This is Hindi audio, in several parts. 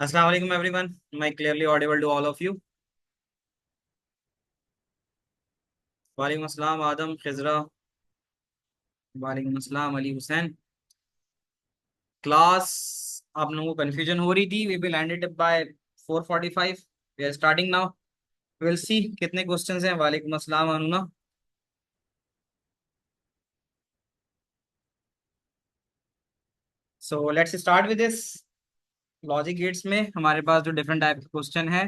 Assalamu alaikum everyone. Am I clearly audible to all of you? वालेकुम अस्सलाम आदम खिजरा। वालेकुम अस्सलाम अली हुसैन। क्लास आप लोगों को कंफ्यूजन हो रही थी। We will end it by 4:45। We are starting now. Will see कितने क्वेश्चंस हैं। वालेकुम अस्सलाम अनुना। So let's start with this. Logic gates में हमारे पास जो डिफरेंट टाइप के क्वेश्चन है,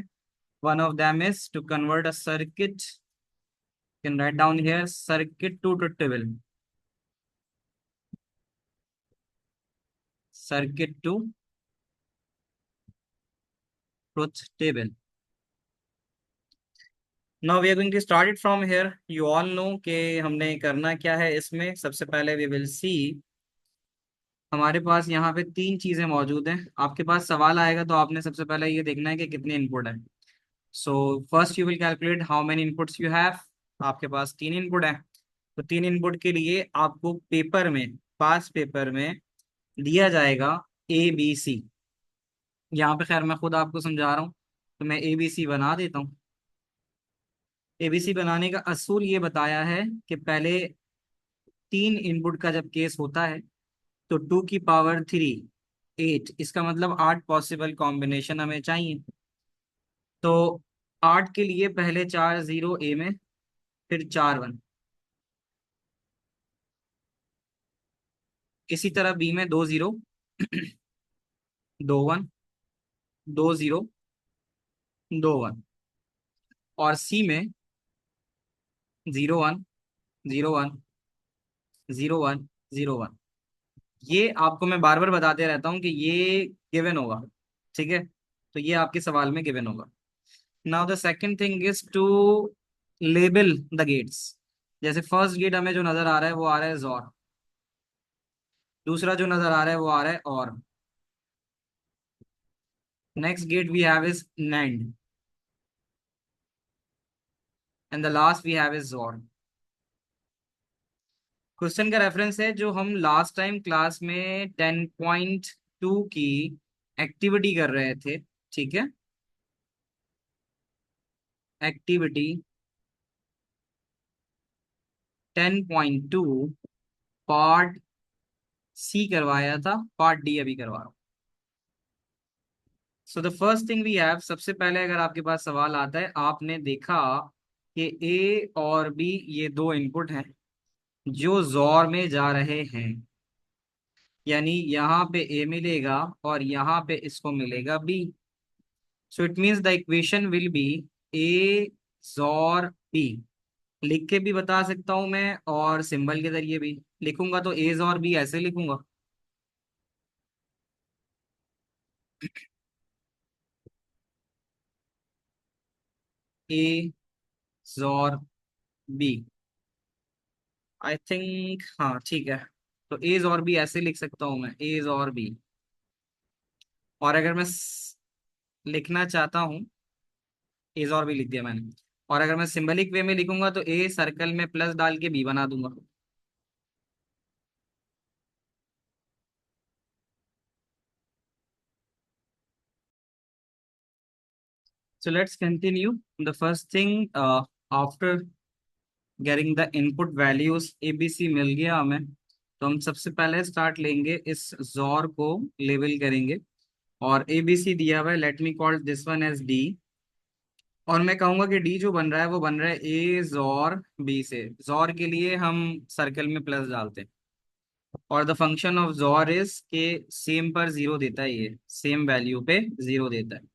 one of them is to convert a circuit. Can write down here circuit to truth table. Circuit to truth table. Now we are going to start it from here. You all no कि हमने करना क्या है। इसमें सबसे पहले वी विल सी, हमारे पास यहाँ पे तीन चीजें मौजूद हैं। आपके पास सवाल आएगा तो आपने सबसे पहले ये देखना है कि कितने इनपुट है। So first you will calculate how many inputs you have. आपके पास तीन इनपुट है, तो तीन इनपुट के लिए आपको पेपर में, पास पेपर में दिया जाएगा ABC। यहाँ पे खैर मैं खुद आपको समझा रहा हूँ, तो मैं ABC बना देता हूँ। ABC बनाने का असूल ये बताया है कि पहले तीन इनपुट का जब केस होता है तो 2 की पावर 3 8, इसका मतलब 8 पॉसिबल कॉम्बिनेशन हमें चाहिए। तो 8 के लिए पहले चार जीरो ए में, फिर चार वन। इसी तरह बी में दो जीरो, दो वन, दो जीरो, दो वन। और सी में zero one, zero one, zero one, zero one. ये आपको मैं बार बार बताते रहता हूँ कि ये गिवन होगा, ठीक है। तो ये आपके सवाल में गिवन होगा। Now the second thing is to label the gates. जैसे फर्स्ट गेट हमें जो नजर आ रहा है वो आ रहा है जोर। दूसरा जो नजर आ रहा है वो आ रहा है और। Next gate we have is NAND, and the last we have is XOR. Question का रेफरेंस है जो हम लास्ट टाइम क्लास में 10.2 की एक्टिविटी कर रहे थे, ठीक है। एक्टिविटी 10.2 पार्ट सी करवाया था, पार्ट डी अभी करवा रहा हूँ। So the first thing we have, सबसे पहले अगर आपके पास सवाल आता है, आपने देखा कि ए और बी ये दो इनपुट हैं जो जोर में जा रहे हैं। यानी यहाँ पे ए मिलेगा और यहाँ पे इसको मिलेगा B. So it means the equation will be A XOR B. लिख के भी बता सकता हूं मैं और सिंबल के जरिए भी लिखूंगा, तो ए जोर बी ऐसे लिखूंगा। ए जोर बी, आई थिंक हाँ ठीक है। तो एज और बी ऐसे लिख सकता हूं मैं, एज और बी। और अगर मैं लिखना चाहता हूँ, एज और बी लिख दिया मैंने। और अगर मैं सिंबलिक वे में लिखूंगा तो ए सर्कल में प्लस डाल के बी बना दूंगा। So let's continue. The first thing, after getting the input values ABC मिल गया हमें, तो हम सबसे पहले स्टार्ट लेंगे, इस जोर को लेबल करेंगे। और ABC दिया हुआ है, let me call this one as D. और मैं कहूंगा कि डी जो बन रहा है वो बन रहा है ए जोर बी से। जोर के लिए हम सर्कल में प्लस डालते हैं। और द फंक्शन ऑफ जोर इज के सेम पर जीरो देता है, ये सेम वैल्यू पे जीरो देता है।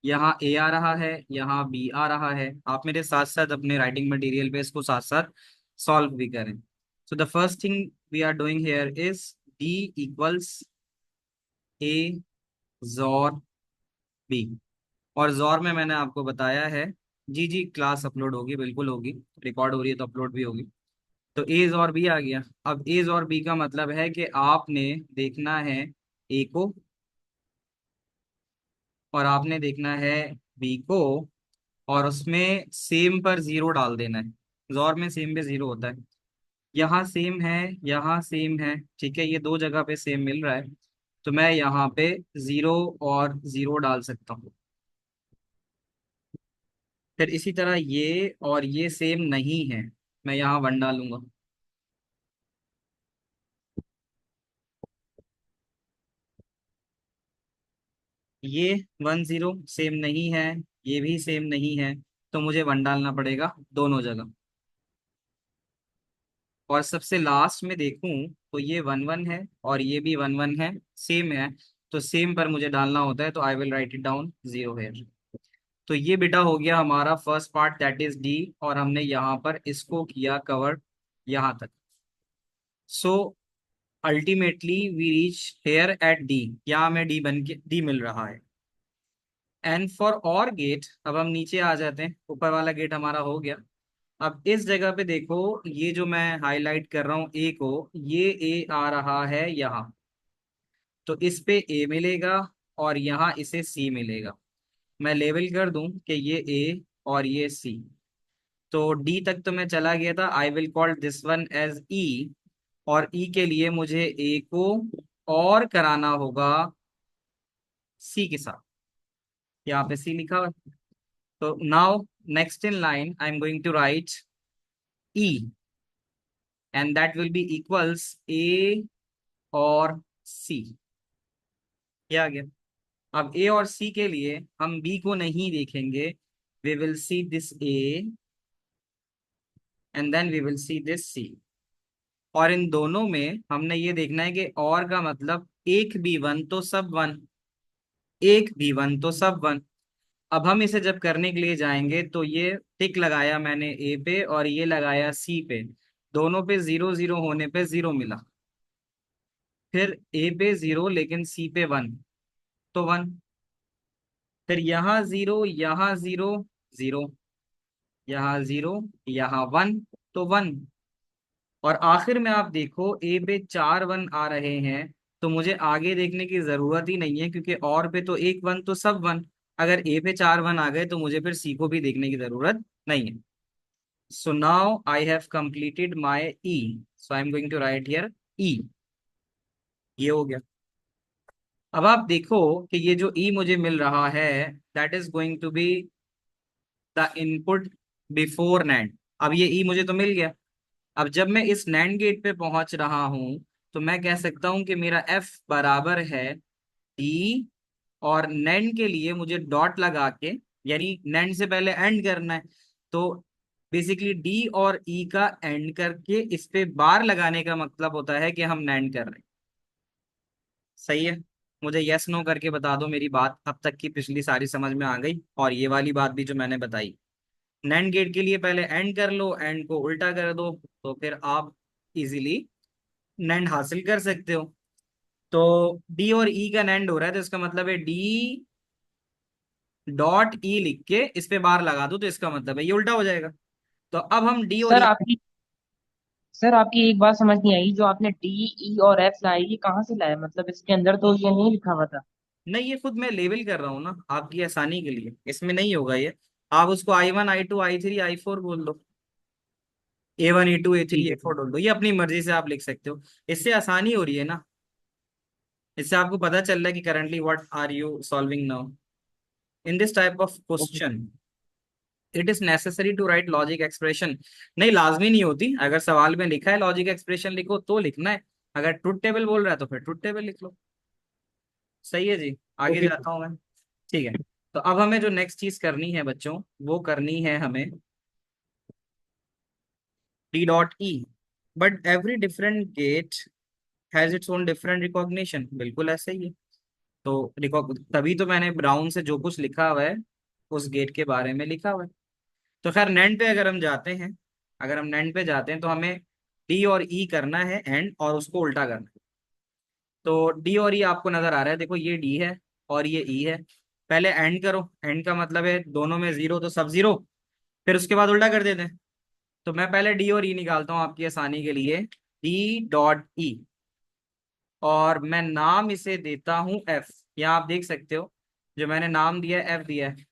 यहाँ ए आ रहा है, यहाँ बी आ रहा है। आप मेरे साथ साथ अपने राइटिंग मटेरियल पे इसको साथ साथ सॉल्व भी करें। So the first thing we are doing here is D equals A XOR B. और जोर में मैंने आपको बताया है, जी जी क्लास अपलोड होगी, बिल्कुल होगी, रिकॉर्ड हो रही है तो अपलोड भी होगी। तो एज और बी आ गया। अब एज और बी का मतलब है कि आपने देखना है ए को और आपने देखना है बी को, और उसमें सेम पर जीरो डाल देना है। जोर में सेम पे जीरो होता है। यहाँ सेम है, यहाँ सेम है, ठीक है, ये दो जगह पे सेम मिल रहा है। तो मैं यहाँ पे 0 और 0 डाल सकता हूँ। फिर इसी तरह ये और ये सेम नहीं है, मैं यहाँ 1 डालूंगा। ये 1 0 सेम नहीं है, ये भी सेम नहीं है, तो मुझे 1 डालना पड़ेगा दोनों जगह। और सबसे लास्ट में देखूं तो ये 1 1 है और ये भी 1 1 है, सेम है। तो सेम पर मुझे डालना होता है, तो I will write it down 0 है। तो ये बेटा हो गया हमारा first part, that is D, और हमने यहाँ पर इसको किया कवर यहाँ तक। So ultimately we reach here at D, यहाँ हमें डी बन के डी मिल रहा है। एंड फॉर और गेट, अब हम नीचे आ जाते हैं, ऊपर वाला गेट हमारा हो गया। अब इस जगह पे देखो, ये जो मैं हाईलाइट कर रहा हूँ ए को, ये ए आ रहा है यहाँ, तो इस पे ए मिलेगा और यहाँ इसे सी मिलेगा। मैं लेबल कर दूं कि ये ए और ये सी। तो डी तक तो मैं चला गया था, I will call this one as E, और ई के लिए मुझे ए को और कराना होगा सी के साथ, यहाँ पे सी लिखा हुआ है। तो now next in line I am going to write E, and that will be equals A or C. ये आ गया। अब ए और सी के लिए हम बी को नहीं देखेंगे, we will see this A and then we will see this C. और इन दोनों में हमने ये देखना है कि और का मतलब एक भी वन तो सब वन, एक भी वन तो सब वन। अब हम इसे जब करने के लिए जाएंगे तो ये टिक लगाया मैंने ए पे और ये लगाया सी पे, दोनों पे 0 0 होने पे 0 मिला। फिर ए पे 0 लेकिन सी पे 1, तो 1। फिर यहाँ 0, यहाँ 0, 0, यहाँ 0, यहाँ 1, तो 1। और आखिर में आप देखो ए पे 4 1 आ रहे हैं, तो मुझे आगे देखने की जरूरत ही नहीं है, क्योंकि और पे तो एक 1 तो सब 1। अगर ए पे 4 1 आ गए तो मुझे फिर सी को भी देखने की जरूरत नहीं है। So now I have completed my E, so I am going to write here E. ये हो गया। अब आप देखो कि ये जो ई मुझे मिल रहा है, that is going to be the input before NAND. अब ये ई मुझे तो मिल गया। अब जब मैं इस नैंड गेट पे पहुंच रहा हूं, तो मैं कह सकता हूं कि मेरा एफ बराबर है डी, और नैंड के लिए मुझे डॉट लगा के, यानी नैंड से पहले एंड करना है, तो बेसिकली डी और ई का एंड करके इस पे बार लगाने का मतलब होता है कि हम नैंड कर रहे हैं। सही है? मुझे यस नो करके बता दो, मेरी बात अब तक की पिछली सारी समझ में आ गई, और ये वाली बात भी जो मैंने बताई। नैंड गेट के लिए पहले एंड कर लो, एंड को उल्टा कर दो, तो फिर आप इजीली नैंड हासिल कर सकते हो। तो डी और ई का नैंड हो रहा है, तो इसका मतलब है डी डॉट ई लिख के इस पे बार लगा दो, तो इसका मतलब है ये उल्टा हो जाएगा। तो अब हम डी और सर ई, आपकी सर आपकी एक बात समझ नहीं आई, जो आपने डी ई और एफ लाए, ये कहाँ से लाए? मतलब इसके अंदर तो ये नहीं लिखा हुआ था। नहीं ये खुद मैं लेबल कर रहा हूँ ना आपकी आसानी के लिए, इसमें नहीं होगा ये। आप उसको I1 I2 I3 I4 बोल दो, A1 A2 A3 ठीक है, A4 ठीक बोल दो, ये अपनी मर्जी से आप लिख सकते हो। इससे आसानी हो रही है ना, इससे आपको पता चल रहा है कि currently what are you solving now in this type of okay. Question. It is necessary to write logic expression. नहीं, लाजमी नहीं होती, अगर सवाल में लिखा है लॉजिक एक्सप्रेशन लिखो तो लिखना है, अगर ट्रुथ टेबल बोल रहा है तो फिर ट्रुथ टेबल लिख लो। सही है जी, आगे ओके। जाता हूँ मैं। ठीक है। तो अब हमें जो नेक्स्ट चीज करनी है बच्चों, वो करनी है हमें D dot E, but every different gate has its own different recognition, बिल्कुल ऐसे ही है। तो तभी तो मैंने ब्राउन से जो कुछ लिखा हुआ है उस गेट के बारे में लिखा हुआ है। तो खैर नैंड पे अगर हम जाते हैं, अगर हम नैंड पे जाते हैं तो हमें डी और ई करना है एंड, और उसको उल्टा करना है। तो डी और ई आपको नजर आ रहा है, देखो ये डी है और ये ई है। पहले एंड करो, एंड का मतलब है दोनों में 0 तो सब 0, फिर उसके बाद उल्टा कर देते हैं। तो मैं पहले डी और ई निकालता हूँ आपकी आसानी के लिए, डी डॉट ई, और मैं नाम इसे देता हूँ एफ। यहाँ आप देख सकते हो जो मैंने नाम दिया है एफ दिया है,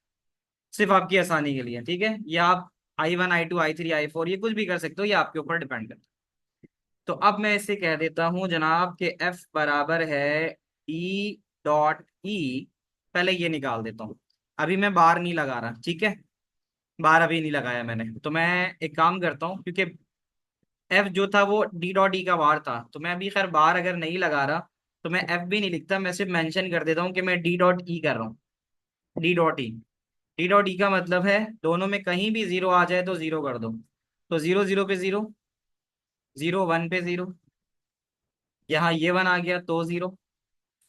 सिर्फ आपकी आसानी के लिए, ठीक है? या आप I1 I2 I3 I4 ये कुछ भी कर सकते हो, ये आपके ऊपर डिपेंड करता है। तो अब मैं इसे कह देता हूं जनाब कि f बराबर है डी डॉट ई, पहले ये निकाल देता हूँ। अभी मैं बार नहीं लगा रहा, ठीक है, बार अभी नहीं लगाया मैंने। तो मैं एक काम करता हूँ, क्योंकि एफ जो था वो डी डॉट ई का बार था, तो मैं अभी खैर बार अगर नहीं लगा रहा तो मैं एफ भी नहीं लिखता, मैं सिर्फ मेंशन कर देता हूँ कि मैं डी डॉट ई कर रहा हूँ। डी डॉट ई, डी डॉट ई का मतलब है दोनों में कहीं भी जीरो आ जाए तो जीरो कर दो। तो जीरो जीरो पे जीरो, जीरो वन पे जीरो, यहाँ ये वन आ गया तो जीरो,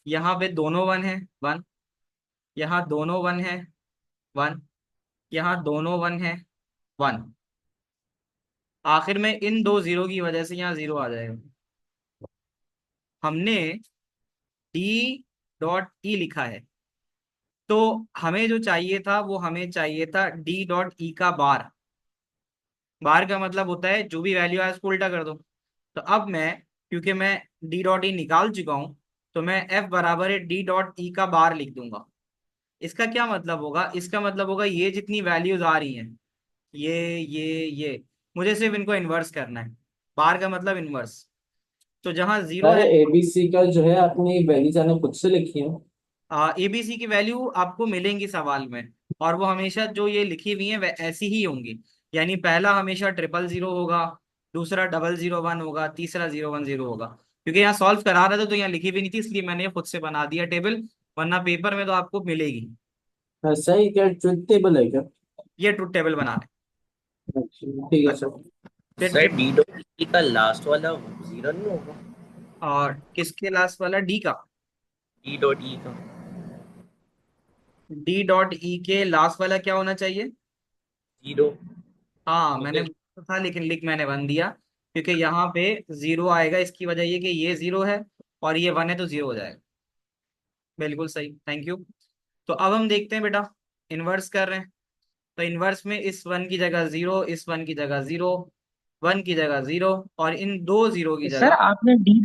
यहाँ पे दोनों वन है वन, यहाँ दोनों वन है वन, यहाँ दोनों वन है वन। आखिर में इन दो जीरो की वजह से यहाँ जीरो आ जाएगा। हमने डी डॉट ई लिखा है, तो हमें जो चाहिए था वो हमें चाहिए था डी डॉट ई का बार। बार का मतलब होता है जो भी वैल्यू आए उसको उल्टा कर दो। तो अब मैं, क्योंकि मैं डी डॉट ई निकाल चुका हूं, तो मैं एफ बराबर है डी डॉट ई का बार लिख दूंगा। इसका क्या मतलब होगा, इसका मतलब होगा ये जितनी वैल्यूज आ रही हैं, ये मुझे सिर्फ इनको इन्वर्स करना है। बार का मतलब इन्वर्स। तो जहां जीरो सर है, एबीसी का जो है आपने वैल्यू जाने खुद से लिखी है। एबीसी की वैल्यू आपको मिलेंगी सवाल में, और वो हमेशा जो ये लिखी हुई है वह ऐसी ही होंगी। यानी पहला हमेशा ट्रिपल जीरो होगा, दूसरा डबल जीरो वन होगा, तीसरा जीरो वन जीरो होगा। क्योंकि यहाँ सॉल्व करा रहा था तो यहाँ लिखी भी नहीं थी, इसलिए मैंने ये खुद से बना दिया टेबल, वरना पेपर में तो आपको मिलेगी। ऐसा ही क्या ट्रुथ टेबल है क्या? ये ट्रुथ टेबल बना रहे अच्छा, ठीक है हैं। सर। फिर सर डी डॉट ई का लास्ट वाला जीरो नहीं होगा? और किसके लास्ट वाला, डी का? डी डॉट ई का डी डॉट ई के लास्ट वाला क्या होना चाहिए? जीरो। हाँ मैंने क्योंकि बोला था, लेकिन लिख मैंने वन दिया, क्योंकि यहाँ पे जीरो आएगा। इसकी वजह ये कि ये जीरो है और ये वन है, तो जीरो हो जाएगा। बिल्कुल सही, थैंक यू। तो अब हम देखते हैं बेटा, इन्वर्स कर रहे हैं। तो इन्वर्स में इस वन की जगह जीरो, इस वन की जगह जीरो, वन की जगह जीरो, और इन दो जीरो की सर जगह आपने डी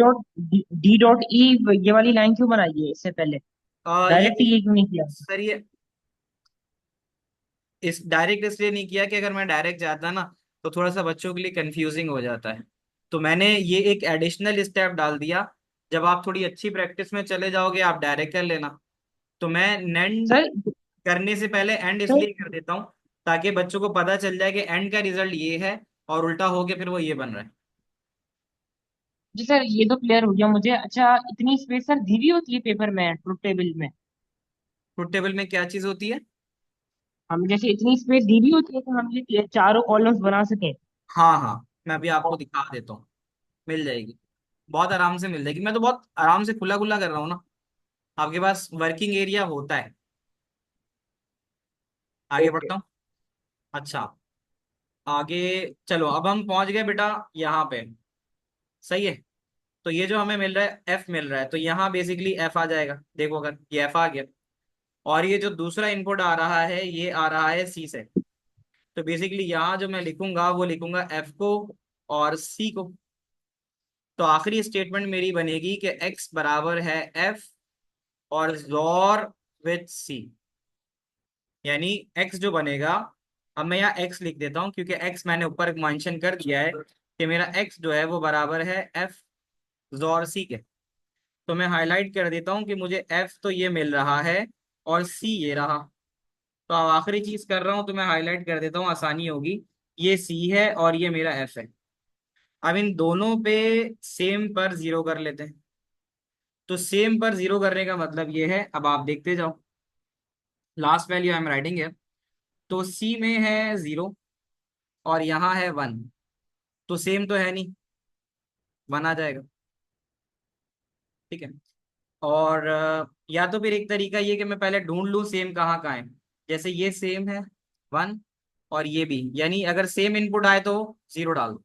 डॉट ई ये वाली लाइन क्यों बनाई है इससे पहले? ये डायरेक्ट ये क्यों नहीं किया? सर, ये इस डायरेक्ट इसलिए नहीं किया कि अगर मैं डायरेक्ट जाता ना तो थोड़ा सा बच्चों के लिए कंफ्यूजिंग हो जाता है। तो मैंने ये एक एडिशनल स्टेप डाल दिया। जब आप थोड़ी अच्छी प्रैक्टिस में चले जाओगे आप डायरेक्ट कर लेना। तो मैं नेंड सर करने से पहले एंड सर इसलिए कर देता हूँ ताकि बच्चों को पता चल जाए कि एंड का रिजल्ट ये है, और उल्टा हो के फिर वो ये बन रहा है। जी सर, ये तो क्लियर हो गया मुझे। अच्छा, इतनी स्पेस सर दी भी होती है पेपर में ट्रुथ टेबल में? ट्रुथ टेबल में क्या चीज होती है? हम जैसे इतनी स्पेस दी भी होती है कि हम ये चारों कॉलम्स बना सकें? हाँ हाँ, मैं अभी आपको दिखा देता हूँ, मिल जाएगी, बहुत आराम से मिल जाएगी। मैं तो बहुत आराम से खुला खुला कर रहा हूँ ना, आपके पास वर्किंग एरिया होता है। आगे ओके। बढ़ता हूँ। अच्छा, आगे चलो, अब हम पहुंच गए बेटा यहाँ पे, सही है। तो ये जो हमें मिल रहा है एफ मिल रहा है, तो यहाँ बेसिकली एफ आ जाएगा। देखो अगर ये एफ आ गया, और ये जो दूसरा इनपुट आ रहा है ये आ रहा है सी से, तो बेसिकली यहाँ जो मैं लिखूंगा वो लिखूंगा एफ को और सी को। तो आखिरी स्टेटमेंट मेरी बनेगी कि एक्स बराबर है एफ और जोर विथ सी। यानी एक्स जो बनेगा, अब मैं यहाँ एक्स लिख देता हूँ क्योंकि एक्स मैंने ऊपर मेंशन कर दिया है कि मेरा एक्स जो है वो बराबर है एफ जोर सी के। तो मैं हाईलाइट कर देता हूँ कि मुझे एफ तो ये मिल रहा है और सी ये रहा। तो अब आखिरी चीज कर रहा हूँ तो मैं हाईलाइट कर देता हूँ, आसानी होगी। ये सी है और ये मेरा एफ है। अब इन दोनों पे सेम पर जीरो कर लेते हैं। तो सेम पर जीरो करने का मतलब ये है, अब आप देखते जाओ, last value I am writing है। तो सी में है जीरो और यहाँ है वन, तो सेम तो है नहीं, वन आ जाएगा, ठीक है। और या तो फिर एक तरीका ये कि मैं पहले ढूंढ लूँ सेम कहाँ कहाँ है। जैसे ये सेम है वन, और ये भी, यानी अगर सेम इनपुट आए तो जीरो डाल दो।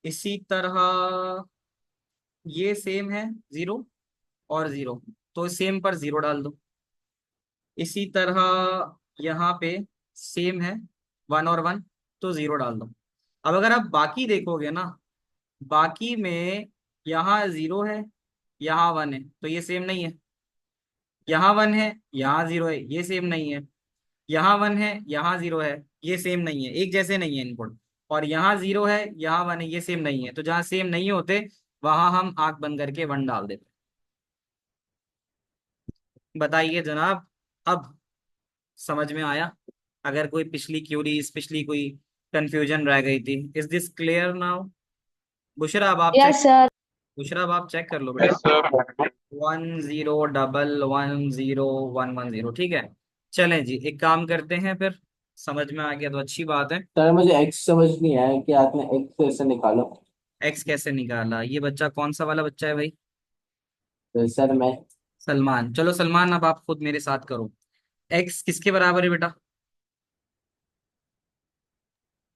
इसी तरह ये सेम है जीरो और जीरो, तो सेम पर जीरो डाल दो। इसी तरह यहाँ पे सेम है वन और वन, तो जीरो डाल दो। अब अगर आप बाकी देखोगे ना, बाकी में यहाँ जीरो है, यहाँ वन है, तो ये सेम नहीं है। यहाँ वन है, यहाँ जीरो है, ये सेम नहीं है। यहाँ वन है, यहाँ जीरो है, ये सेम नहीं है, एक जैसे नहीं है इनपुट। और यहाँ जीरो है, यहाँ वन है, ये सेम नहीं है। तो जहाँ सेम नहीं होते वहां हम आंख बंद करके वन डाल देते हैं। बताइए जनाब, अब समझ में आया? अगर कोई पिछली कोई कंफ्यूजन रह गई थी, is this clear now? Bushra अब आप चेक, यस सर। बुशरा अब आप चेक कर लो बेटा। 10110110, ठीक है। चलें जी, एक काम करते हैं फिर। समझ में आ गया तो अच्छी बात है। सर मुझे एक्स समझ नहीं आया कि आपने एक्स कैसे निकाला। एक्स कैसे निकाला? ये बच्चा कौन सा वाला बच्चा है भाई? तो सर मैं सलमान। चलो सलमान, अब आप खुद मेरे साथ करो। एक्स किसके बराबर है बेटा?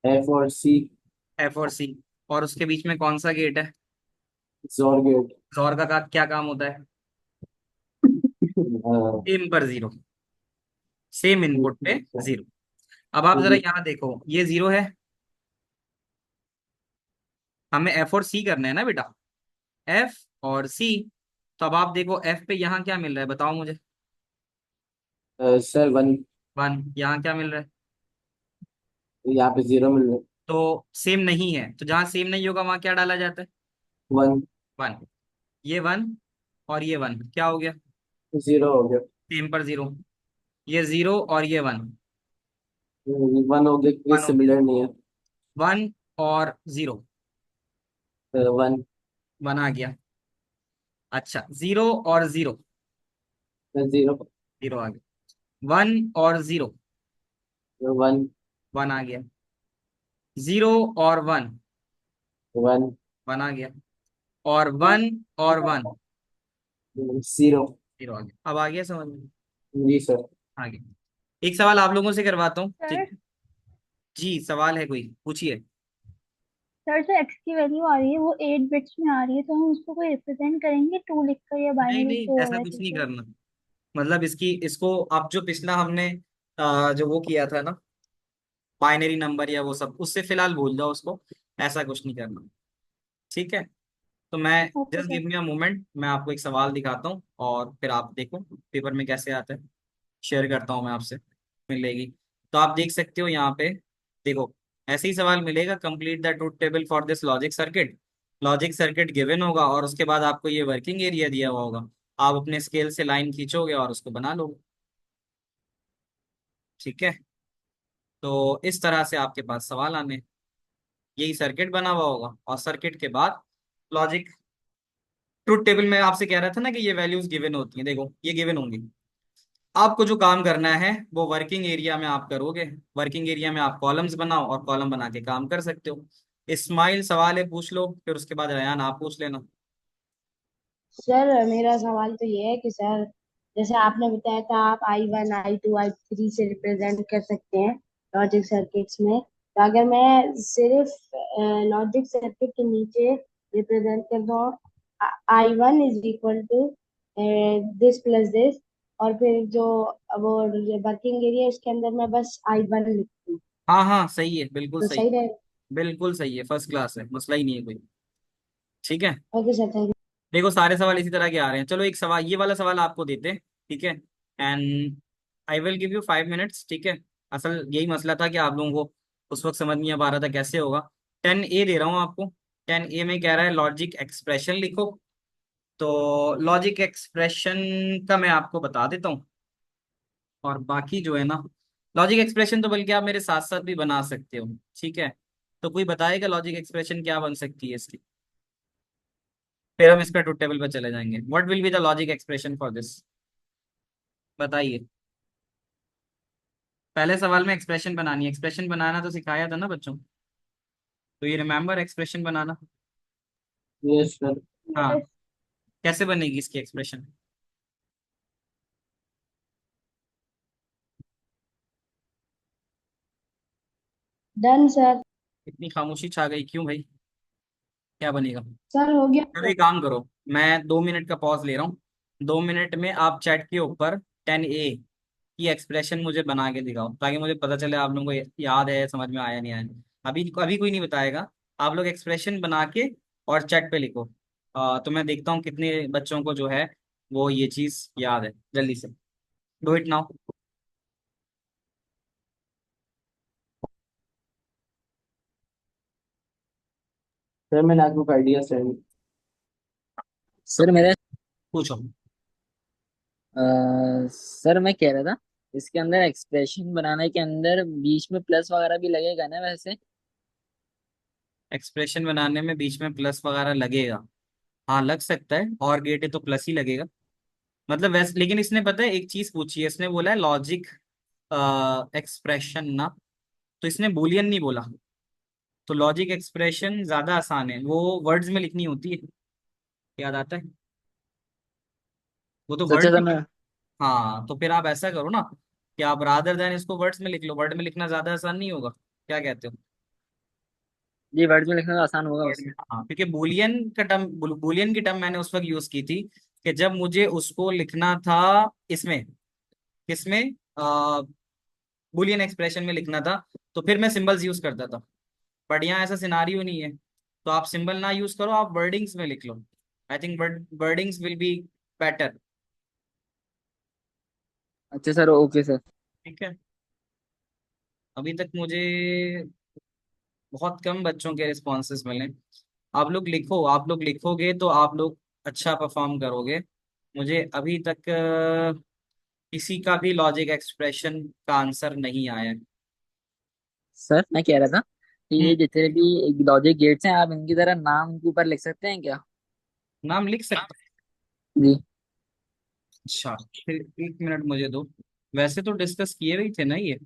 एफ और सी। एफ और सी। और उसके बीच में कौन सा गेट है? जोर गेट। जोर का क्या काम होता है? सेम पर जीरो, सेम इनपुट पे जीरो। अब आप जरा यहाँ देखो, ये जीरो है। हमें एफ और सी करना है ना बेटा, एफ और सी। तो अब आप देखो एफ पे यहाँ क्या मिल रहा है, बताओ मुझे। Sir one. वन। यहाँ क्या मिल रहा है? यहाँ पे जीरो मिल रहा है। तो सेम नहीं है, तो जहाँ सेम नहीं होगा वहां क्या डाला जाता है? वन। वन। ये वन और ये वन क्या हो गया? जीरो हो गया। सेम पर जीरो। ये जीरो और ये वन, वन हो गया, ये वन हो गया। सिमिलर नहीं है। वन और जीरो, वन। वन आ गया। अच्छा, जीरो और जीरो, जीरो। जीरो आ गया। वन और जीरो, वन। वन आ गया। जीरो और वन, वन। वन आ गया। और वन और वन, जीरो। जीरो आ गया। अब आ गया समझ में? जी सर। आ गया। एक सवाल आप लोगों से करवाता हूँ, सर ठीक? जी, सवाल है कोई, पूछिए। सर जो एक्स की वैल्यू आ रही है वो 8 बिट्स में आ रही है, तो हम उसको कोई रिप्रेजेंट करेंगे 2 लिखकर या नहीं बाइनरी नहीं, जो ऐसा है कुछ नहीं जैसे। करना। मतलब इसको अब जो पिछला हमने जो वो किया था ना, बाइनरी नंबर या वो सब, उससे फिलहाल भूल जाओ उसको। ऐसा कुछ नहीं करना, ठीक है? तो मैं, okay just sir. Give me a moment, मैं आपको एक सवाल दिखाता हूँ और फिर आप देखो पेपर में कैसे आता है। शेयर करता हूँ मैं आपसे, मिलेगी। तो आप देख सकते हो यहाँ पे, देखो ऐसे ही सवाल मिलेगा, complete the truth table for this logic circuit. Logic circuit given होगा और उसके बाद आपको ये वर्किंग एरिया दिया हुआ होगा। आप अपने स्केल से लाइन खींचोगे और उसको बना लोगे, ठीक है? तो इस तरह से आपके पास सवाल आने, यही सर्किट बना हुआ होगा और सर्किट के बाद लॉजिक। ट्रूथ टेबल में आपसे कह रहा था ना कि ये वैल्यूज गिवन होती हैं, देखो ये गिवन होंगी। आपको जो काम करना है वो वर्किंग एरिया में आप करोगे। वर्किंग एरिया में आप कॉलम्स बनाओ और कॉलम बना के काम कर सकते हो। इस्माइल सवाल है, पूछ लो, फिर उसके बाद रयान आप पूछ लेना। सर मेरा सवाल तो ये है कि सर जैसे आपने बताया था आप I1 I2 I3 से रिप्रेजेंट कर सकते हैं लॉजिक सर्किट्स में। तो अगर मैं सिर्फ लॉजिक सर्किट के नीचे रिप्रेजेंट कर दूँ I1 is equal to this plus this, और फिर जो वो वर्किंग एरिया उसके अंदर मैं बस I1 लिखती हूँ, हाँ हाँ, सही है, बिल्कुल तो सही। सही रहेगा? बिल्कुल सही है, फर्स्ट क्लास है, मसला ही नहीं है कोई। ठीक है। ओके सर, थैंक देखो सारे सवाल इसी तरह के आ रहे हैं। चलो एक सवाल, ये वाला सवाल आपको देते हैं, ठीक है? And I will give you 5 minutes, ठीक है? असल यही मसला था कि आप लोगों को उस वक्त समझ नहीं आ पा रहा था कैसे होगा। 10A दे रहा हूँ आपको। 10A में कह रहा है लॉजिक एक्सप्रेशन लिखो। तो लॉजिक एक्सप्रेशन का मैं आपको बता देता हूँ, और बाकी जो है ना, लॉजिक एक्सप्रेशन तो बल्कि आप मेरे साथ साथ भी बना सकते हो, ठीक है? तो कोई बताएगा लॉजिक एक्सप्रेशन क्या बन सकती है इसकी? फिर हम इसका ट्रूथ टेबल पर चले जाएंगे। What will be the logic expression for this? बताइए। पहले सवाल में एक्सप्रेशन बनानी है, एक्सप्रेशन बनाना तो सिखाया था ना बच्चों, तो ये रिमेम्बर एक्सप्रेशन बनाना। Yes sir. हाँ, यस। कैसे बनेगी इसकी एक्सप्रेशन? Done sir. इतनी खामोशी छा गई क्यों भाई? क्या बनेगा? सर हो गया चलो सर। एक काम करो, मैं 2 मिनट का पॉज ले रहा हूँ। 2 मिनट में आप चैट के ऊपर 10A की एक्सप्रेशन मुझे बना के दिखाओ, ताकि मुझे पता चले आप लोगों को याद है, समझ में आया नहीं आया। अभी अभी कोई नहीं बताएगा। आप लोग एक्सप्रेशन बना के और चैट पे लिखो। तो मैं देखता हूँ कितने बच्चों को जो है वो ये चीज याद है। जल्दी से डू इट नाउ। सर मैंने आपको कर दिया सेंड। सर मेरा पूछो। सर मैं कह रहा था इसके अंदर एक्सप्रेशन बनाने के अंदर बीच में प्लस वगैरह भी लगेगा ना वैसे। एक्सप्रेशन बनाने में बीच में प्लस वगैरह लगेगा? हाँ लग सकता है, और गेट है तो प्लस ही लगेगा। मतलब वैसे, लेकिन इसने पता है एक चीज पूछी है, इसने बोला है लॉजिक एक्सप्रेशन ना, तो इसने बूलियन नहीं बोला। तो लॉजिक एक्सप्रेशन ज्यादा आसान है, वो वर्ड्स में लिखनी होती है, याद आता है, वो तो अच्छा वर्ड। सर मैं हाँ तो फिर आप ऐसा करो ना कि आप रादर देन इसको वर्ड्स में लिख लो, वर्ड में लिखना ज्यादा आसान नहीं होगा? क्या कहते हो? ये वर्ड में लिखना तो आसान होगा वर्ड उससे। में, हाँ, क्योंकि बुलियन की टर्म मैंने उस वक्त यूज की थी कि जब मुझे उसको लिखना था इसमें, किसमें, बुलियन एक्सप्रेशन में लिखना था, तो फिर मैं सिंबल्स यूज करता था। बट यहाँ ऐसा सिनारियो नहीं है, तो आप सिंबल ना यूज करो, आप वर्डिंग्स में लिख लो। I think wordings will be better. अच्छा सर, ओके सर। ठीक है। अभी तक मुझे बहुत कम बच्चों के रिस्पॉन्सेज मिले। आप लोग लिखो, आप लोग लिखोगे तो आप लोग अच्छा परफॉर्म करोगे। मुझे अभी तक किसी का भी लॉजिक एक्सप्रेशन का आंसर नहीं आया है। सर मैं कह रहा था कि हम्म। ये जितने भी लॉजिक गेट्स हैं आप इनकी तरह नाम इनके ऊपर लिख सकते हैं क्या? नाम लिख सकते हैं? जी। अच्छा, फिर एक मिनट मुझे दो। वैसे तो डिस्कस किए भी थे ना ये।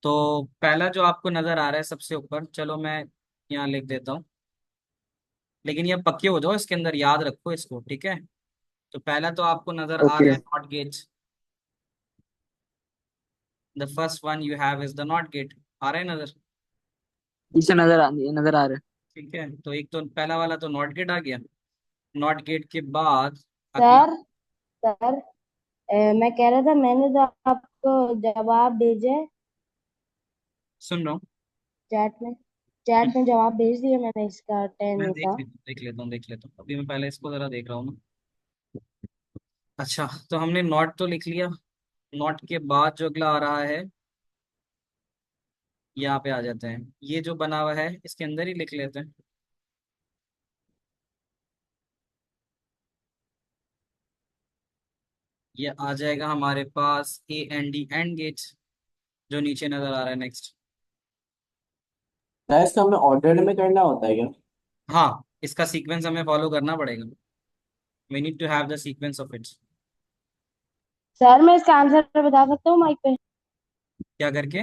तो पहला जो आपको नजर आ रहा है सबसे ऊपर, चलो मैं यहाँ लिख देता हूँ, लेकिन ये पक्के हो जाओ इसके अंदर, याद रखो इसको, ठीक है। तो पहला तो आपको नजर आ रहा ओके। है not gate. The first one you have is the not gate. आ रहा है नजर? पीछे नजर आ रहा है। ठीक है, तो एक तो पहला वाला तो नॉट गेट आ गया। नॉट गेट के बाद अगला। सर सर मैं कह रहा था मैंने तो आपको जवाब भेजे सुन रहा हूँ। चैट में। चैट में जवाब भेज दिया मैंने इसका मैं 10 देख का। लेता हूँ, देख लेता हूँ, अभी मैं पहले इसको जरा देख रहा हूँ ना। अच्छा, तो हमने नॉट तो लिख लिया। नॉट के बाद जो अगला आ रहा है, यहाँ पे आ जाते हैं, ये जो बना हुआ है इसके अंदर ही लिख लेते हैं। ये आ जाएगा हमारे पास AND एंड गेट, जो नीचे नजर आ रहा है नेक्स्ट। क्या इसको हमें ऑर्डर में करना होता है क्या? हाँ, इसका सीक्वेंस हमें फॉलो करना पड़ेगा। We need to have the sequence of its. Sir मैं इसका आंसर बता सकता हूँ माइक पे? क्या करके?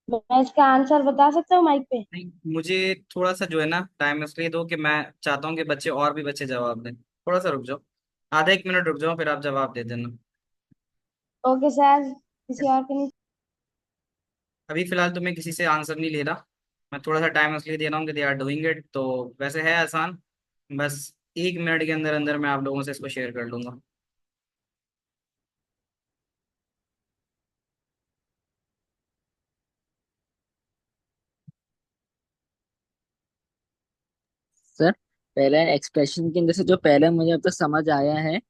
मैं इसका आंसर बता सकता हूँ माइक पे? नहीं, मुझे थोड़ा सा जो है ना टाइम इसलिए दो कि मैं चाहता हूँ कि बच्चे और भी बच्चे जवाब दें। थोड़ा सा रुक जाओ, आधा एक मिनट रुक जाओ, फिर आप जवाब दे देना। ओके सर, किसी और के नहीं। अभी फिलहाल तो मैं किसी से आंसर नहीं ले रहा। मैं थोड़ा सा टाइम इसलिए दे रहा हूँ कि दे आर डूइंग इट, तो वैसे है आसान। बस एक मिनट के अंदर अंदर मैं आप लोगों से इसको शेयर कर लूंगा। सर पहले एक्सप्रेशन के अंदर से जो पहले मुझे अब तक समझ आया है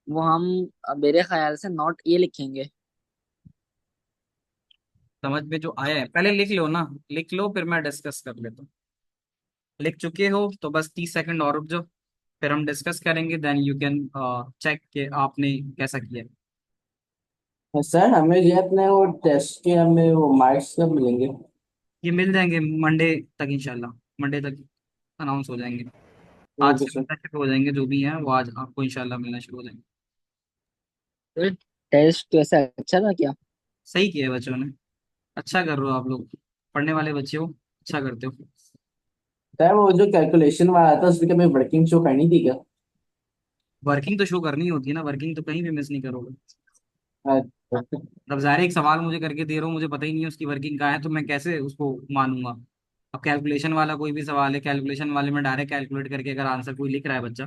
वो हम मेरे ख्याल से नॉट ए लिखेंगे। समझ में जो आया है पहले लिख लो ना, लिख लो फिर मैं डिस्कस कर लेता हूँ। लिख चुके हो तो बस 30 सेकंड और रुक जाओ, फिर हम डिस्कस करेंगे, देन यू कैन चेक कि आपने कैसा किया। सर हमें जो है अपने वो टेस्ट के हमें वो मार्क्स कब मिलेंगे? ये मिल जाएंगे मंडे तक इंशाल्लाह। मंडे तक अनाउंस हो जाएंगे। आज ओके से सर। मिलना शुरू हो जाएंगे, जो भी है वो आज आपको इंशाल्लाह मिलना शुरू हो जाएंगे। तो टेस्ट वैसे अच्छा था क्या? सही किया है बच्चों ने, अच्छा कर रहे हो आप लोग, पढ़ने वाले बच्चे हो, अच्छा करते हो। सर वो जो कैलकुलेशन वाला था उसकी हमें वर्किंग शो करनी थी क्या? वर्किंग तो शो करनी होती है ना, वर्किंग तो कहीं भी मिस नहीं करोगे। अच्छा। अब ज़ाहिर है एक सवाल मुझे करके दे रहा हूँ, मुझे पता ही नहीं है उसकी वर्किंग कहाँ है, तो मैं कैसे उसको मानूंगा? अब कैलकुलेशन वाला कोई भी सवाल है, कैलकुलेशन वाले में डायरेक्ट कैलकुलेट करके अगर आंसर कोई लिख रहा है बच्चा,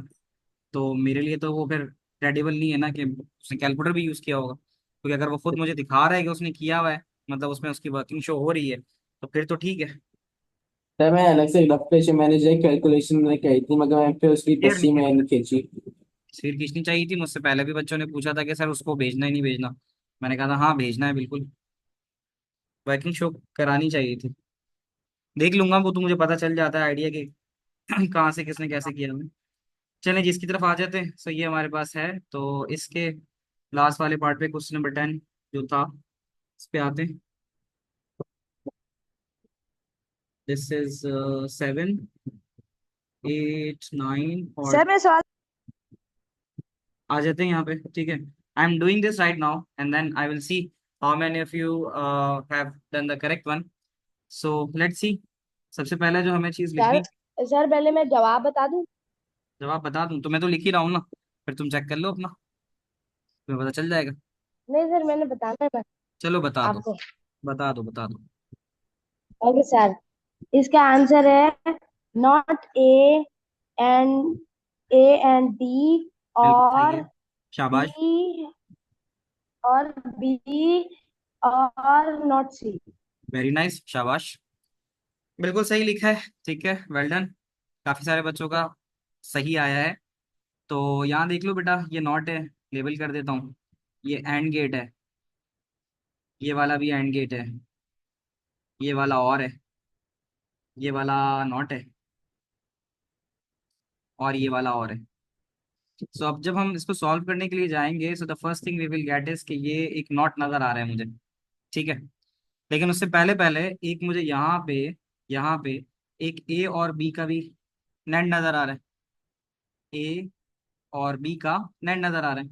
तो मेरे लिए तो वो फिर क्रेडिबल नहीं है ना कि उसने कैलकुलेटर भी यूज़ किया होगा। क्योंकि अगर वो खुद मुझे दिखा रहा है कि उसने किया हुआ है, मतलब उसमें उसकी वर्किंग शो हो रही है, तो फिर तो ठीक है। सर मैं अलग से कैलकुलेशन मैंने जो है कैलकुलेशन मैंने कही थी मगर मैं फिर उसकी शेयर नहीं रस्सी किया, में नहीं खींची। तस्वीर खींचनी चाहिए थी मुझसे पहले भी, बच्चों ने पूछा था कि सर उसको भेजना ही नहीं भेजना। मैंने कहा था हाँ भेजना है बिल्कुल, वर्किंग शो करानी चाहिए थी। देख लूंगा वो तो, मुझे पता चल जाता है आइडिया कि कहाँ से किसने कैसे किया हमें। चलें जिसकी तरफ आ जाते हैं। सो ये हमारे पास है, तो इसके लास्ट वाले पार्ट पे क्वेश्चन नंबर 10 जो था, इस पे आते हैं। दिस इज 7, 8, 9 और सर मैं सवाल आ जाते हैं यहाँ पे। ठीक है, I am doing this right now and then I will see how many of you have done the correct one. So let's see. सबसे पहले जो हमें चीज सर लिखनी, सर पहले मैं जवाब बता दूं। जवाब बता दूं तो मैं तो लिख ही रहा हूँ ना, फिर तुम चेक कर लो अपना, तुम्हें पता चल जाएगा। नहीं सर, मैंने बताना है चलो बता दो, आपको। बता दो, बता दो। ओके सर, इसका आंसर है not and A and D, बिल्कुल सही है, और शाबाश। सी और बी, और नॉट सी। वेरी नाइस, शाबाश। बिल्कुल सही लिखा है, ठीक है, वेल डन। काफी सारे बच्चों का सही आया है। तो यहाँ देख लो बेटा, ये नॉट है, लेबल कर देता हूँ। ये एंड गेट है, ये वाला भी एंड गेट है, ये वाला और है, ये वाला नॉट है, और ये वाला और है। सो अब जब हम इसको सॉल्व करने के लिए जाएंगे, so the first thing we will get is कि ये एक नॉट नजर आ रहा है मुझे। ठीक है, लेकिन उससे पहले पहले एक मुझे यहाँ पे एक ए और बी का भी नेट नजर आ रहा है। ए और बी का नेट नजर आ रहा है।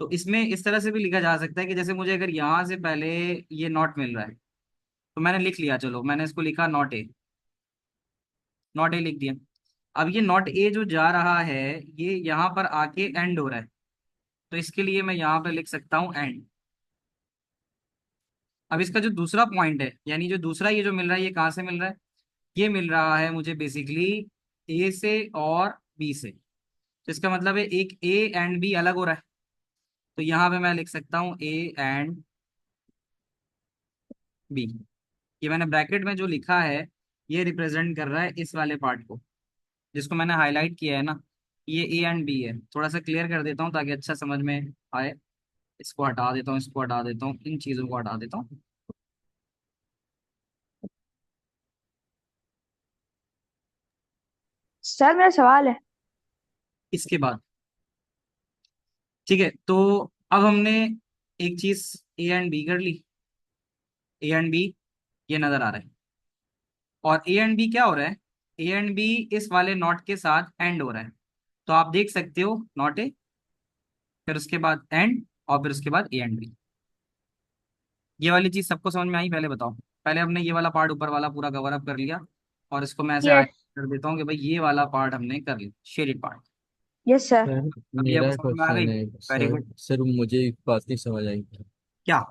तो इसमें इस तरह से भी लिखा जा सकता है कि जैसे मुझे अगर यहाँ से पहले ये नॉट मिल रहा है, तो मैंने लिख लिया, चलो मैंने इसको लिखा नॉट ए, नॉट ए लिख दिया। अब ये नॉट ए जो जा रहा है, ये यहाँ पर आके एंड हो रहा है, तो इसके लिए मैं यहाँ पे लिख सकता हूँ एंड। अब इसका जो दूसरा पॉइंट है, यानी जो दूसरा ये जो मिल रहा है, ये कहाँ से मिल रहा है? ये मिल रहा है मुझे बेसिकली ए से और बी से। तो इसका मतलब है एक ए एंड बी अलग हो रहा है, तो यहाँ पे मैं लिख सकता हूँ ए एंड बी। ये मैंने ब्रैकेट में जो लिखा है, ये रिप्रेजेंट कर रहा है इस वाले पार्ट को, जिसको मैंने हाईलाइट किया है ना, ये ए एंड बी है। थोड़ा सा क्लियर कर देता हूँ ताकि अच्छा समझ में आए। इसको हटा देता हूँ, इसको हटा देता हूँ, इन चीज़ों को हटा देता हूँ। सर मेरा सवाल है। इसके बाद ठीक है, तो अब हमने एक चीज ए एंड बी कर ली। ए एंड बी ये नजर आ रहा है, और ए एंड बी क्या हो रहा है? ए एंड बी इस वाले नॉट के साथ एंड हो रहा है। तो आप देख सकते हो नॉट ए, फिर उसके बाद एंड, और फिर उसके बाद ए एंड बी। ये वाली चीज सबको समझ में आई? पहले बताओ। पहले हमने ये वाला पार्ट ऊपर वाला पूरा कवर अप कर लिया, और इसको मैं ऐसे यस। हाईलाइट कर देता हूँ कि भाई ये वाला पार्ट हमने कर लिया, shaded part. Yes sir. Sir अभी आपको मेरा समझ में आ गई? क्वेश्चन है वेरी सर। गुड। सर मुझे एक बात नहीं समझ आई। क्या?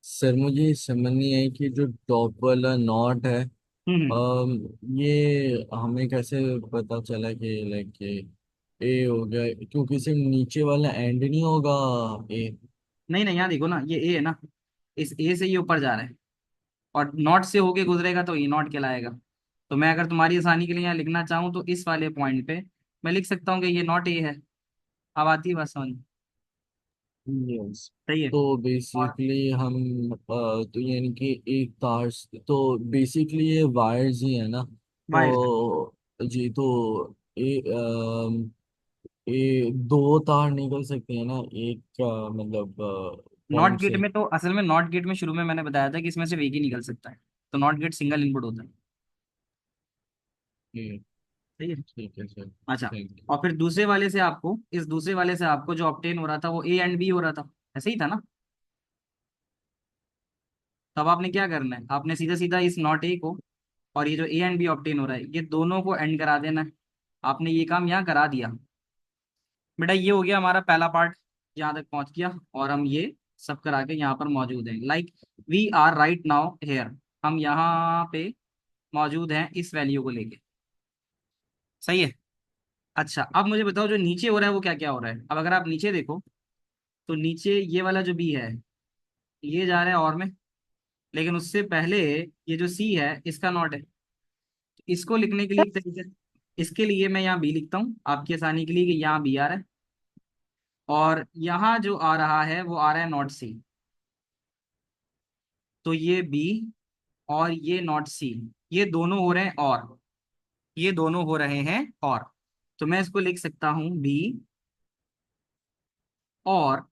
सर मुझे ये समझ नहीं आई कि जो टॉप वाला नॉट है, हम्म। ये हमें कैसे पता चला कि लाइक ये ए हो गया, क्योंकि सिर्फ नीचे वाला एंड नहीं होगा ए। नहीं नहीं, यहाँ देखो ना, ये ए है ना, इस ए से ये ऊपर जा रहा है, और नॉट से होके गुजरेगा तो ये नॉट कहलाएगा। तो मैं अगर तुम्हारी आसानी के लिए यहाँ लिखना चाहूँ, तो इस वाले पॉइंट पे मैं लिख सकता हूँ कि ये नॉट ए है। अब आती है बात समझ में? यस। सही है। तो और बेसिकली हम तो यानी कि एक तार तो बेसिकली ये वायर्स ही है ना। वायर, तो जी तो ए ये दो तार निकल सकते हैं ना एक मतलब नॉट पॉइंट गेट से। में तो असल में, नॉट गेट में शुरू में मैंने बताया था कि इसमें से एक ही निकल सकता है, तो नॉट गेट सिंगल इनपुट होता है। ये सही है। ठीक है सर। अच्छा, थैंक और फिर दूसरे वाले से आपको, इस दूसरे वाले से आपको जो ऑब्टेन हो रहा था वो ए एंड बी हो रहा था, ऐसे ही था ना? तब आपने क्या करना है, आपने सीधा सीधा इस नॉट ए को और ये जो ए एंड बी ऑब्टेन हो रहा है, ये दोनों को एंड करा देना है। आपने ये काम यहाँ करा दिया बेटा। ये हो गया हमारा पहला पार्ट, यहाँ तक पहुंच गया, और हम ये सब करा के यहाँ पर मौजूद हैं। Like we are right now here, हम यहाँ पे मौजूद हैं इस वैल्यू को लेके। सही है। अच्छा, अब मुझे बताओ जो नीचे हो रहा है वो क्या क्या हो रहा है। अब अगर आप नीचे देखो, तो नीचे ये वाला जो बी है, ये जा रहा है और में, लेकिन उससे पहले ये जो सी है इसका नॉट है। इसको लिखने के लिए एक तरीके, इसके लिए मैं यहाँ बी लिखता हूँ आपकी आसानी के लिए, कि यहाँ बी आ रहा है, और यहाँ जो आ रहा है वो आ रहा है नॉट सी। तो ये बी और ये नॉट सी, ये दोनों हो रहे हैं और, ये दोनों हो रहे हैं और। तो मैं इसको लिख सकता हूं बी और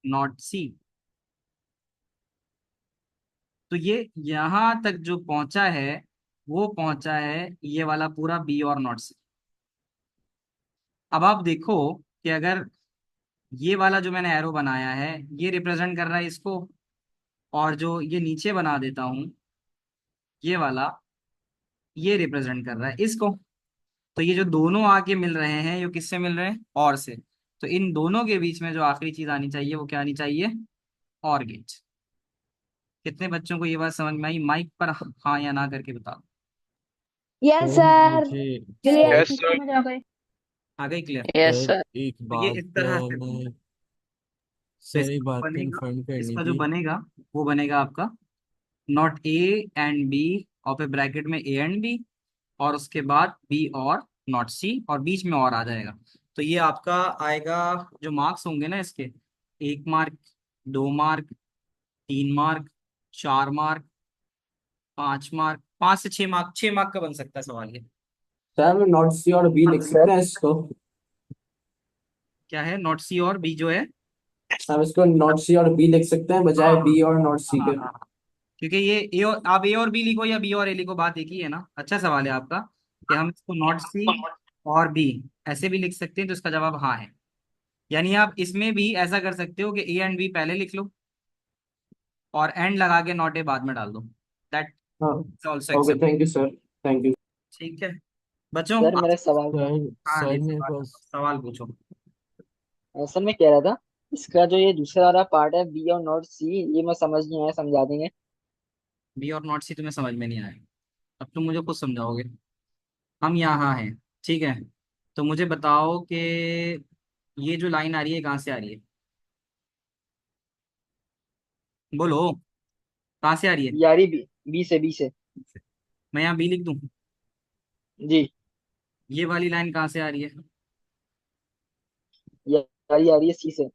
नॉट सी। तो ये यहां तक जो पहुंचा है वो पहुंचा है ये वाला पूरा बी और नॉट सी। अब आप देखो कि अगर ये वाला जो मैंने एरो बनाया है ये रिप्रेजेंट कर रहा है इसको, और जो ये नीचे बना देता हूं ये वाला ये रिप्रेजेंट कर रहा है इसको। तो ये जो दोनों आके मिल रहे हैं ये किससे मिल रहे हैं, और से। तो इन दोनों के बीच में जो आखिरी चीज आनी चाहिए वो क्या आनी चाहिए, और गेट। कितने बच्चों को ये बात समझ में आई? माइक पर हाँ या ना करके बताओ। यस सर सर, मुझे क्लियर। यस सर, समझ आ गए। आ गई क्लियर? Yes sir sir. एक तो ये बात इस तरह से, मैं तो सर इसका एक जो बात बनेगा, कंफर्म करनी इसका जो थी। बनेगा वो बनेगा आपका नॉट ए एंड बी, और फिर ब्रैकेट में ए एंड बी, और उसके बाद बी और नॉट सी, और बीच में और आ जाएगा। तो ये आपका आएगा, जो मार्क्स होंगे ना इसके, 1 mark, 2 mark, 3 mark, 4 mark, 5 mark, 5 से 6 मार्क, 6 मार्क का बन सकता है सवाल ये। सर हम नॉट सी और बी लिख सकते सर हैं इसको। क्या है, नॉट सी और बी जो है? हम इसको नॉट सी और बी लिख सकते हैं हाँ बजाय बी और नॉट सी हाँ के। हाँ, क्योंकि ये ए और, आप ए और बी लिखो या बी और ए लिखो, बात एक ही है ना। अच्छा सवाल है आपका कि हम इसको नॉट सी और बी ऐसे भी लिख सकते हैं, तो इसका जवाब हाँ है। यानी आप इसमें भी ऐसा कर सकते हो कि ए एंड बी पहले लिख लो और एंड लगा के नॉट ए बाद में डाल दो। दैट हाँ। Also okay, except. Thank you sir, thank you. ठीक है बच्चों, सर आप मेरा सवाल था। सर हाँ सर जी, मेरे सवाल पास सवाल पूछो। सर मैं कह रहा था, इसका जो ये दूसरा वाला पार्ट है बी और नॉट सी, ये मैं समझ नहीं आया, समझा देंगे? बी और नॉट सी तुम्हें समझ में नहीं आया? अब तुम मुझे कुछ समझाओगे। हम यहाँ हैं, ठीक है। तो मुझे बताओ कि ये जो लाइन आ रही है कहाँ से आ रही है, बोलो कहाँ से आ रही है? यारी बी से। मैं यहाँ बी लिख दूँ? जी। ये वाली लाइन कहाँ से आ रही है? यारी आ रही है सी से।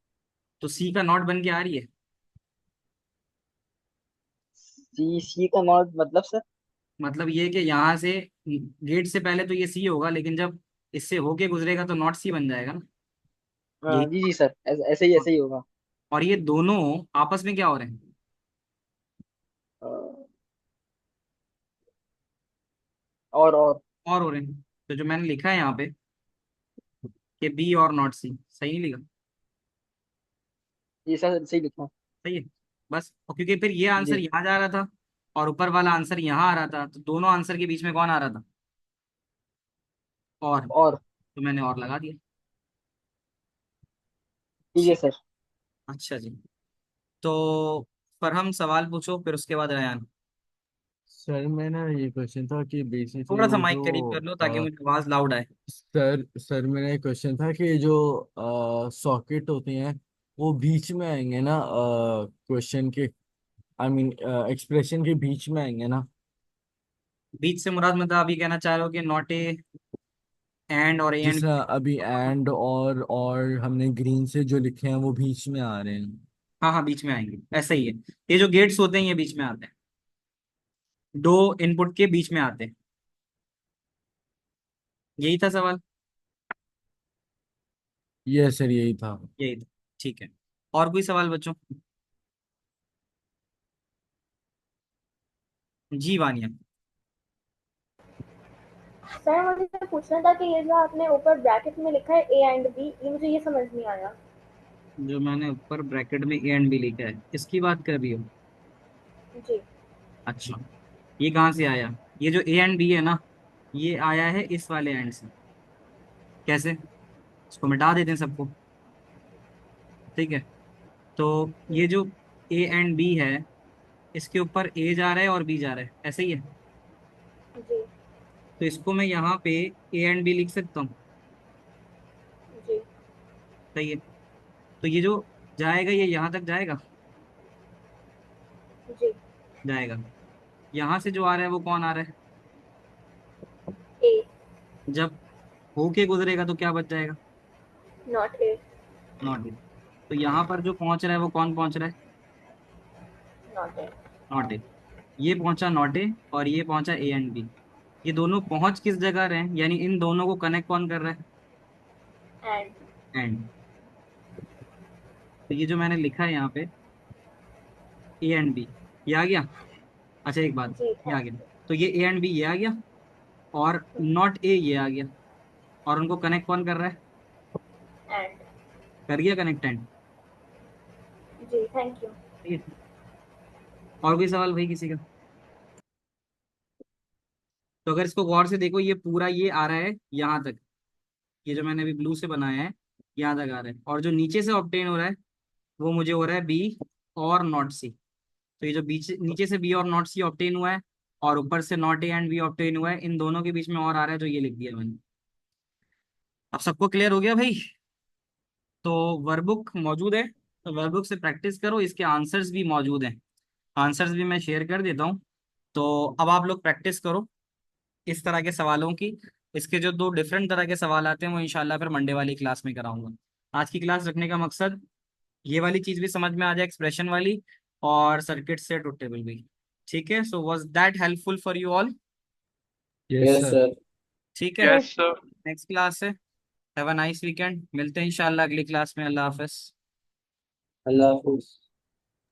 तो सी का नॉट बन के आ रही है। सी का नॉट मतलब सर? मतलब ये कि यहाँ से, गेट से पहले तो ये सी होगा, लेकिन जब इससे होके गुजरेगा तो नॉट सी बन जाएगा ना। हाँ यही। जी जी सर, ऐसे ही होगा। और ये दोनों आपस में क्या हो रहे हैं, अ, और और हो रहे हैं। तो जो मैंने लिखा है यहाँ पे कि बी और नॉट सी, सही नहीं लिखा? ये सर सही लिखा। सही है। बस, और क्योंकि फिर ये आंसर जी। यहाँ जा रहा था और ऊपर वाला आंसर यहाँ आ रहा था, तो दोनों आंसर के बीच में कौन आ रहा था, और। और तो मैंने और लगा दिया। ठीक है ठीक। सर। अच्छा जी। तो पर हम सवाल पूछो, फिर उसके बाद रयान। सर मेरा ये क्वेश्चन था कि थोड़ा सा बेसिकली माइक जो करीब कर लो ताकि मुझे आवाज लाउड आए। सर मेरा एक क्वेश्चन था कि जो सॉकेट होते हैं वो बीच में आएंगे ना क्वेश्चन के, आई मीन एक्सप्रेशन के बीच में आएंगे ना। बीच से मुराद, मतलब आप ये कहना चाह रहे हो कि नॉट ए एंड और ए जिस एंड? तरह अभी एंड और हमने ग्रीन से जो लिखे हैं वो बीच में आ रहे हैं। हाँ हाँ, बीच में आएंगे, ऐसा ही है। ये जो गेट्स होते हैं ये बीच में आते हैं, दो इनपुट के बीच में आते हैं। यही था सवाल? ये सर यही था। यही था। ठीक है, और कोई सवाल बच्चों? जी वानिया। सर मुझे पूछना था कि ये जो आपने ऊपर ब्रैकेट में लिखा है ए एंड बी, ये मुझे ये समझ नहीं आया। जो मैंने ऊपर ब्रैकेट में ए एंड बी लिखा है, इसकी बात कर रही हो? जी। अच्छा, ये कहाँ से आया? ये जो ए एंड बी है ना, ये आया है इस वाले एंड से। कैसे? इसको मिटा देते हैं सबको। ठीक है, तो ये जो ए एंड बी है, इसके ऊपर ए जा रहा है और बी जा रहा है, ऐसे ही है। जी। तो इसको मैं यहाँ पे ए एंड बी लिख सकता हूँ। जी। सही है। तो ये जो जाएगा ये यहाँ तक जाएगा, जी। जाएगा। यहाँ से जो आ रहा है वो कौन आ रहा है? ए। जब होके गुजरेगा तो क्या बच जाएगा? Not a. Not a. तो यहाँ पर जो पहुंच रहा है वो कौन पहुंच रहा है? Not a. Not a. ये पहुंचा नॉट ए और ये पहुंचा ए एंड बी। ये दोनों पहुंच किस जगह रहे हैं, यानी इन दोनों को कनेक्ट कौन कर रहा है? And and. तो ये जो मैंने लिखा है यहाँ पे ए एंड बी, ये आ गया। अच्छा एक बात, जी ये आ थैंक गया। तो ये ए एंड बी ये आ गया, और यू। नॉट ए ये आ गया, और उनको कनेक्ट कौन कर रहा है? एंड कर गया कनेक्ट एंड। जी थैंक यू। ठीक है, और कोई सवाल भाई किसी का? तो अगर इसको गौर से देखो, ये पूरा ये आ रहा है यहाँ तक, ये जो मैंने अभी ब्लू से बनाया है यहाँ तक आ रहा है, और जो नीचे से ऑब्टेन हो रहा है वो मुझे हो रहा है बी और नॉट सी। तो ये जो बीच नीचे से बी और नॉट सी ऑब्टेन हुआ है, और ऊपर से not A and B obtain हुआ है, इन दोनों के बीच में और आ रहा है जो ये लिख दिया मैंने। अब सबको क्लियर हो गया भाई? तो वर्कबुक मौजूद है, तो वर्कबुक से प्रैक्टिस करो, इसके आंसर्स भी मौजूद हैं, आंसर्स भी मैं शेयर कर देता हूँ। तो अब आप लोग प्रैक्टिस करो इस तरह के सवालों की। इसके जो दो डिफरेंट तरह के सवाल आते हैं वो इंशाल्लाह फिर मंडे वाली क्लास में कराऊंगा। आज की क्लास रखने का मकसद ये वाली चीज भी समझ में आ जाए, एक्सप्रेशन वाली, और सर्किट से ट्रुथ टेबल भी। ठीक है, so was that helpful for you all? Yes yes sir. Sir. ठीक है, नेक्स्ट क्लास है, हैव अ नाइस वीकेंड, मिलते हैं इंशाल्लाह अगली क्लास में। अल्लाह हाफिज। अल्लाह हाफिज।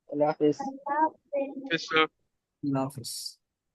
अल्लाह हाफिज। अल्लाह हाफिज़। अल्लाह हाफिज।